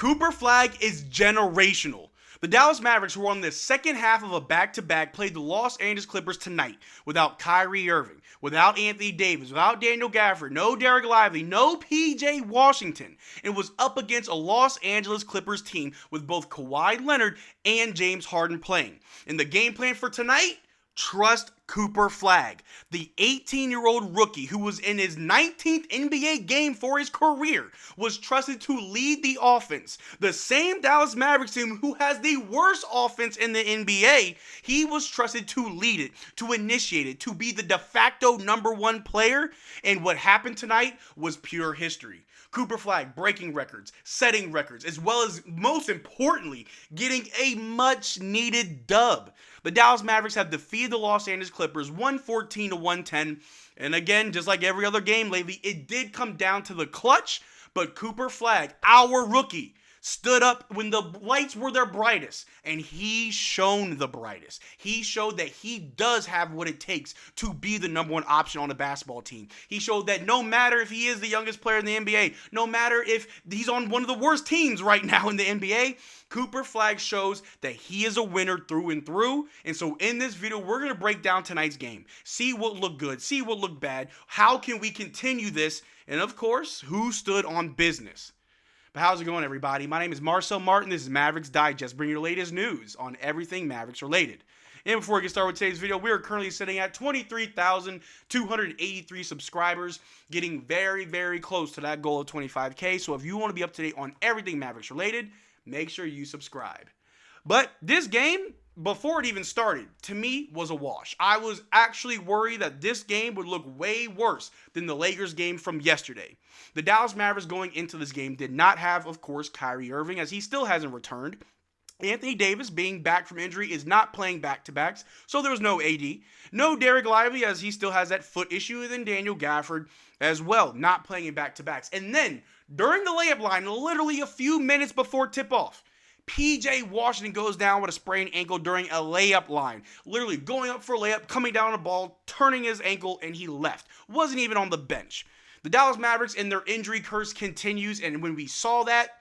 Cooper Flagg is generational. The Dallas Mavericks, who are on the second half of a back-to-back, played the Los Angeles Clippers tonight without Kyrie Irving, without Anthony Davis, without Daniel Gafford, no Derrick Lively, no PJ Washington, and was up against a Los Angeles Clippers team with both Kawhi Leonard and James Harden playing. And the game plan for tonight? Trust Cooper Flagg, the 18-year-old rookie who was in his 19th NBA game for his career, was trusted to lead the offense. The same Dallas Mavericks team who has the worst offense in the NBA, he was trusted to lead it, to initiate it, to be the de facto number one player. And what happened tonight was pure history. Cooper Flagg breaking records, setting records, as well as, most importantly, getting a much-needed dub. The Dallas Mavericks have defeated the Los Angeles Clippers 114-110. And again, just like every other game lately, it did come down to the clutch. But Cooper Flagg, our rookie, stood up when the lights were their brightest, and he shone the brightest. He showed that he does have what it takes to be the number one option on a basketball team. He showed that no matter if he is the youngest player in the NBA, no matter if he's on one of the worst teams right now in the NBA, Cooper Flagg shows that he is a winner through and through. And so in this video, we're going to break down tonight's game, see what looked good, see what looked bad, how can we continue this, and of course, who stood on business. But how's it going, everybody? My name is Marcel Martin. This is Mavs Digest, bringing you the latest news on everything Mavericks related. And before we get started with today's video, we are currently sitting at 23,283 subscribers, getting very, very close to that goal of 25K. So if you want to be up to date on everything Mavericks related, make sure you subscribe. But this game, before it even started, to me, was a wash. I was actually worried that this game would look way worse than the Lakers game from yesterday. The Dallas Mavericks going into this game did not have, of course, Kyrie Irving, as he still hasn't returned. Anthony Davis, being back from injury, is not playing back-to-backs, so there was no AD. No Derrick Lively, as he still has that foot issue, and then Daniel Gafford as well, not playing in back-to-backs. And then, during the layup line, literally a few minutes before tip-off, PJ Washington goes down with a sprained ankle during a layup line. Literally going up for a layup, coming down on a ball, turning his ankle, and he left. Wasn't even on the bench. The Dallas Mavericks and their injury curse continues, and when we saw that,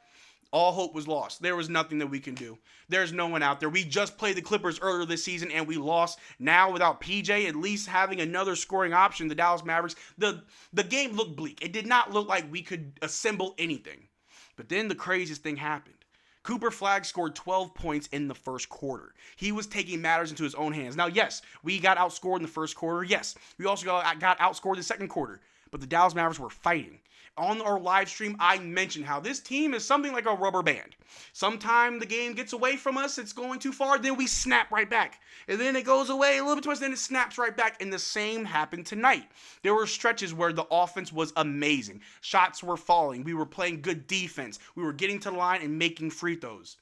all hope was lost. There was nothing that we can do. There's no one out there. We just played the Clippers earlier this season, and we lost. Now, without PJ at least having another scoring option, the Dallas Mavericks, the game looked bleak. It did not look like we could assemble anything. But then the craziest thing happened. Cooper Flagg scored 12 points in the first quarter. He was taking matters into his own hands. Now, yes, we got outscored in the first quarter. Yes, we also got outscored in the second quarter. But the Dallas Mavericks were fighting. On our live stream, I mentioned how this team is something like a rubber band. Sometime the game gets away from us, it's going too far, then we snap right back. And then it goes away a little bit too much, then it snaps right back. And the same happened tonight. There were stretches where the offense was amazing. Shots were falling. We were playing good defense. We were getting to the line and making free throws.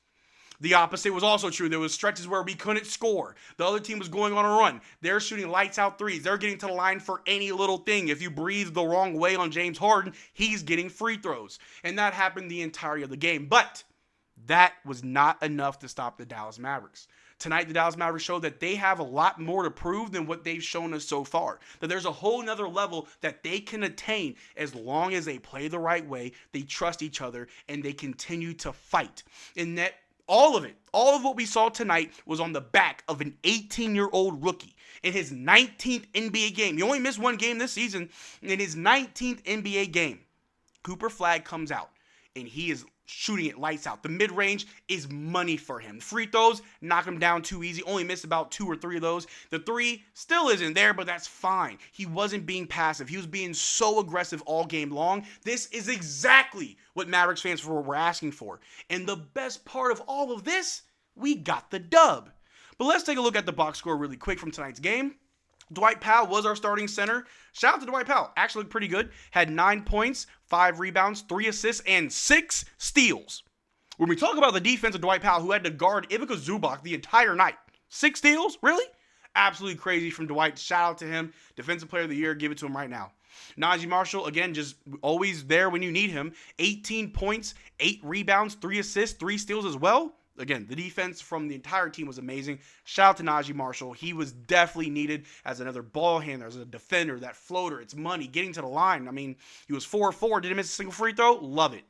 The opposite was also true. There was stretches where we couldn't score. The other team was going on a run. They're shooting lights out threes. They're getting to the line for any little thing. If you breathe the wrong way on James Harden, he's getting free throws. And that happened the entirety of the game. But that was not enough to stop the Dallas Mavericks. Tonight, the Dallas Mavericks showed that they have a lot more to prove than what they've shown us so far. That there's a whole nother level that they can attain as long as they play the right way, they trust each other, and they continue to fight. And that all of what we saw tonight was on the back of an 18-year-old rookie in his 19th NBA game. He only missed one game this season. In his 19th NBA game, Cooper Flagg comes out, and he is shooting it lights out. The mid-range is money for him. Free throws, knock him down too easy. Only missed about 2 or 3 of those. The three still isn't there, but that's fine. He wasn't being passive. He was being so aggressive all game long. This is exactly what Mavericks fans were asking for. And the best part of all of this, we got the dub. But let's take a look at the box score really quick from tonight's game. Dwight Powell was our starting center. Shout out to Dwight Powell. Actually looked pretty good. Had 9 points, 5 rebounds, 3 assists, and 6 steals. When we talk about the defense of Dwight Powell, who had to guard Ivica Zubac the entire night. 6 steals? Really? Absolutely crazy from Dwight. Shout out to him. Defensive Player of the Year. Give it to him right now. Najee Marshall, again, just always there when you need him. 18 points, 8 rebounds, 3 assists, 3 steals as well. Again, the defense from the entire team was amazing. Shout out to Najee Marshall. He was definitely needed as another ball handler, as a defender, that floater. It's money, getting to the line. I mean, he was 4-4. Didn't miss a single free throw. Love it.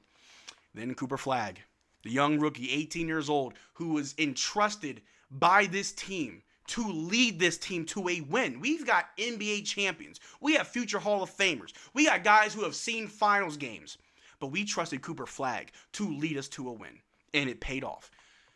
Then Cooper Flagg. The young rookie, 18 years old, who was entrusted by this team to lead this team to a win. We've got NBA champions. We have future Hall of Famers. We got guys who have seen finals games. But we trusted Cooper Flagg to lead us to a win. And it paid off.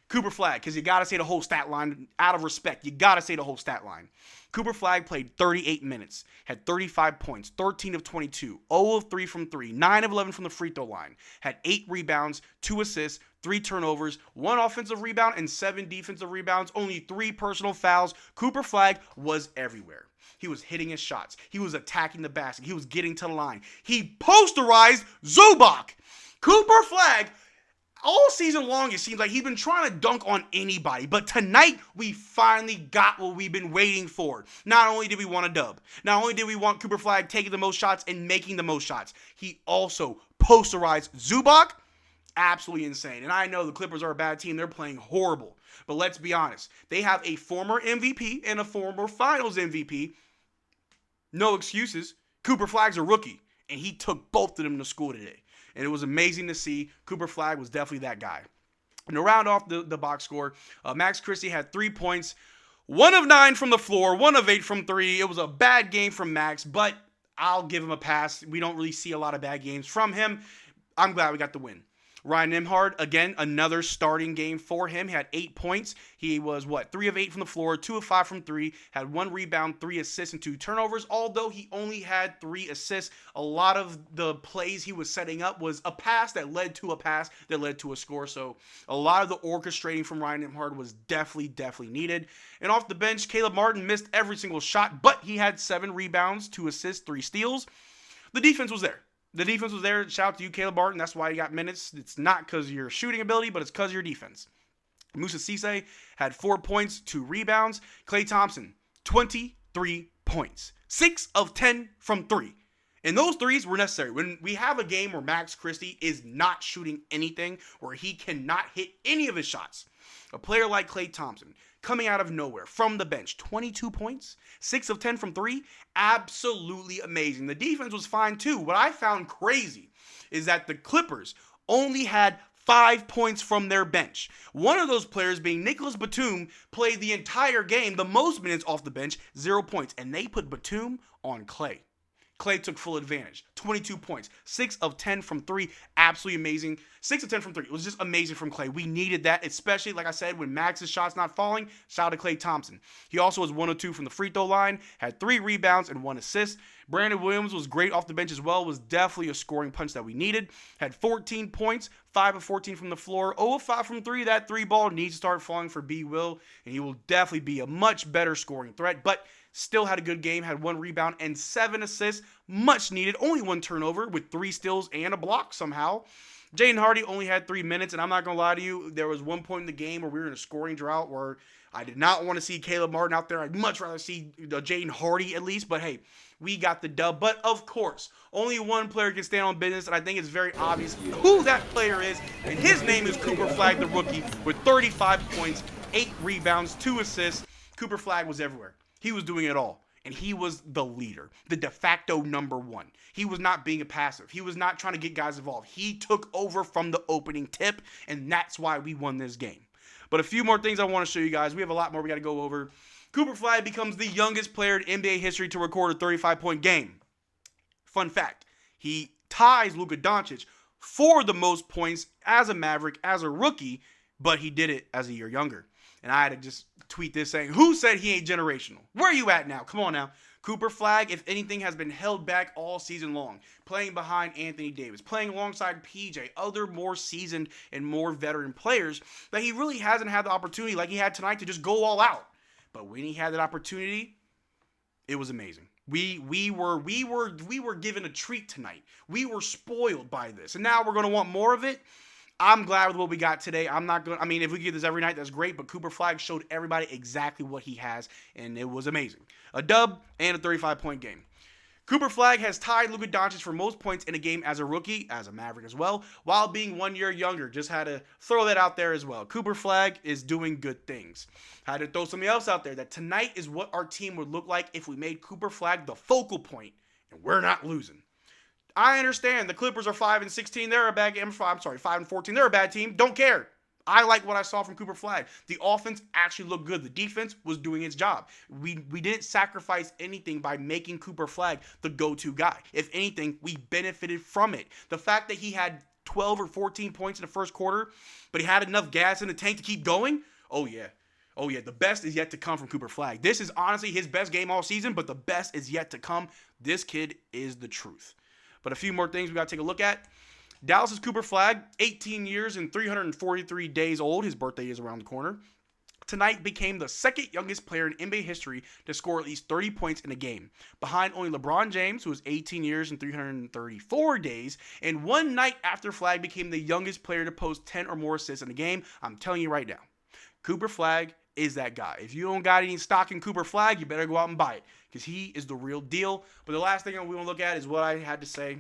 Cooper Flagg, because you got to say the whole stat line out of respect. You got to say the whole stat line. Cooper Flagg played 38 minutes, had 35 points, 13 of 22, 0 of 3 from 3, 9 of 11 from the free throw line, had 8 rebounds, 2 assists, 3 turnovers, 1 offensive rebound, and 7 defensive rebounds, only 3 personal fouls. Cooper Flagg was everywhere. He was hitting his shots. He was attacking the basket. He was getting to the line. He posterized Zubac. Cooper Flagg, all season long, it seems like he's been trying to dunk on anybody. But tonight, we finally got what we've been waiting for. Not only did we want a dub, not only did we want Cooper Flagg taking the most shots and making the most shots, he also posterized Zubac. Absolutely insane. And I know the Clippers are a bad team. They're playing horrible. But let's be honest. They have a former MVP and a former Finals MVP. No excuses. Cooper Flagg's a rookie. And he took both of them to school today. And it was amazing to see. Cooper Flagg was definitely that guy. And to round off the box score, Max Christie had 3 points. 1 of 9 from the floor. 1 of 8 from 3. It was a bad game from Max. But I'll give him a pass. We don't really see a lot of bad games from him. I'm glad we got the win. Ryan Nembhard, again, another starting game for him. He had 8 points. He was, 3 of 8 from the floor, 2 of 5 from 3, had 1 rebound, 3 assists, and 2 turnovers. Although he only had 3 assists, a lot of the plays he was setting up was a pass that led to a pass that led to a score. So a lot of the orchestrating from Ryan Nembhard was definitely needed. And off the bench, Caleb Martin missed every single shot, but he had 7 rebounds, 2 assists, 3 steals. The defense was there. The defense was there. Shout out to you, Caleb Martin. That's why you got minutes. It's not because of your shooting ability, but it's because of your defense. Musa Cisse had 4 points, 2 rebounds. Klay Thompson, 23 points. 6 of 10 from 3. And those threes were necessary. When we have a game where Max Christie is not shooting anything, where he cannot hit any of his shots, a player like Klay Thompson, coming out of nowhere from the bench, 22 points, 6 of 10 from 3, absolutely amazing. The defense was fine too. What I found crazy is that the Clippers only had 5 points from their bench. One of those players being Nicholas Batum played the entire game, the most minutes off the bench, 0 points. And they put Batum on Klay. Klay took full advantage. 22 points. 6 of 10 from 3. Absolutely amazing. 6 of 10 from 3. It was just amazing from Klay. We needed that, especially, like I said, when Max's shot's not falling. Shout out to Klay Thompson. He also was 1 of 2 from the free throw line. Had 3 rebounds and 1 assist. Brandon Williams was great off the bench as well. Was definitely a scoring punch that we needed. Had 14 points. 5 of 14 from the floor. 0 of 5 from 3. That 3 ball needs to start falling for B. Will. And he will definitely be a much better scoring threat. But still had a good game, had 1 rebound and 7 assists. Much needed. Only 1 turnover with 3 steals and a block somehow. Jaden Hardy only had 3 minutes, and I'm not going to lie to you, there was one point in the game where we were in a scoring drought where I did not want to see Caleb Martin out there. I'd much rather see Jaden Hardy at least, but hey, we got the dub. But of course, only one player can stand on business, and I think it's very obvious who that player is, and his name is Cooper Flagg, the rookie, with 35 points, 8 rebounds, 2 assists. Cooper Flagg was everywhere. He was doing it all. And he was the leader, the de facto number 1. He was not being a passive. He was not trying to get guys involved. He took over from the opening tip, and that's why we won this game. But a few more things I want to show you guys. We have a lot more we got to go over. Cooper Flagg becomes the youngest player in NBA history to record a 35-point game. Fun fact, he ties Luka Doncic for the most points as a Maverick, as a rookie, but he did it as a year younger. And I had to just tweet this saying, who said he ain't generational? Where are you at now? Come on now. Cooper Flagg, if anything, has been held back all season long. Playing behind Anthony Davis, playing alongside PJ, other more seasoned and more veteran players, that he really hasn't had the opportunity like he had tonight to just go all out. But when he had that opportunity, it was amazing. We were given a treat tonight. We were spoiled by this. And now we're going to want more of it. I'm glad with what we got today. If we get this every night, that's great. But Cooper Flagg showed everybody exactly what he has, and it was amazing. A dub and a 35-point game. Cooper Flagg has tied Luka Doncic for most points in a game as a rookie, as a Maverick as well, while being 1 year younger. Just had to throw that out there as well. Cooper Flagg is doing good things. Had to throw something else out there that tonight is what our team would look like if we made Cooper Flagg the focal point, and we're not losing. I understand the Clippers are 5-16. They're a bad game. I'm sorry, 5-14. They're a bad team. Don't care. I like what I saw from Cooper Flagg. The offense actually looked good. The defense was doing its job. We didn't sacrifice anything by making Cooper Flagg the go-to guy. If anything, we benefited from it. The fact that he had 12 or 14 points in the first quarter, but he had enough gas in the tank to keep going, oh yeah. Oh yeah, the best is yet to come from Cooper Flagg. This is honestly his best game all season, but the best is yet to come. This kid is the truth. But a few more things we got to take a look at. Dallas's Cooper Flagg, 18 years and 343 days old. His birthday is around the corner. Tonight became the second youngest player in NBA history to score at least 30 points in a game, behind only LeBron James, who was 18 years and 334 days, and one night after Flagg became the youngest player to post 10 or more assists in a game. I'm telling you right now, Cooper Flagg is that guy. If you don't got any stock in Cooper Flagg, you better go out and buy it, because he is the real deal. But the last thing we want to look at is what I had to say.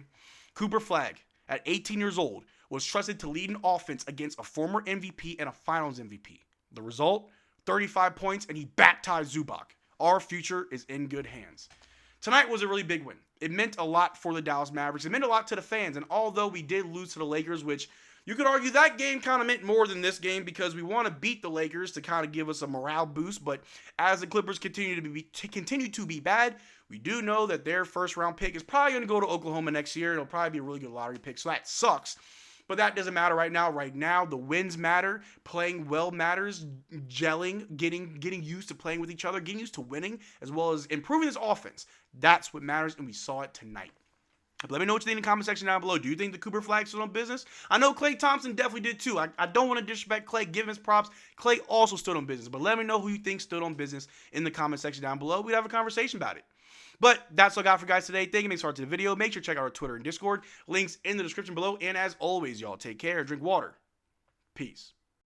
Cooper Flagg, at 18 years old, was trusted to lead an offense against a former MVP and a finals MVP. The result, 35 points, and he baptized Zubac. Our future is in good hands. Tonight was a really big win. It meant a lot for the Dallas Mavericks. It meant a lot to the fans, and although we did lose to the Lakers, which you could argue that game kind of meant more than this game because we want to beat the Lakers to kind of give us a morale boost, but as the Clippers continue to be bad, we do know that their first-round pick is probably going to go to Oklahoma next year. It'll probably be a really good lottery pick, so that sucks. But that doesn't matter right now. Right now, the wins matter. Playing well matters. Gelling, getting used to playing with each other, getting used to winning, as well as improving this offense. That's what matters, and we saw it tonight. Let me know what you think in the comment section down below. Do you think the Cooper Flagg stood on business? I know Klay Thompson definitely did too. I don't want to disrespect Klay, give him his props. Klay also stood on business. But let me know who you think stood on business in the comment section down below. We'd have a conversation about it. But that's all I got for guys today. Thank you. Make sure to the video. Make sure to check out our Twitter and Discord. Links in the description below. And as always, y'all, take care. Drink water. Peace.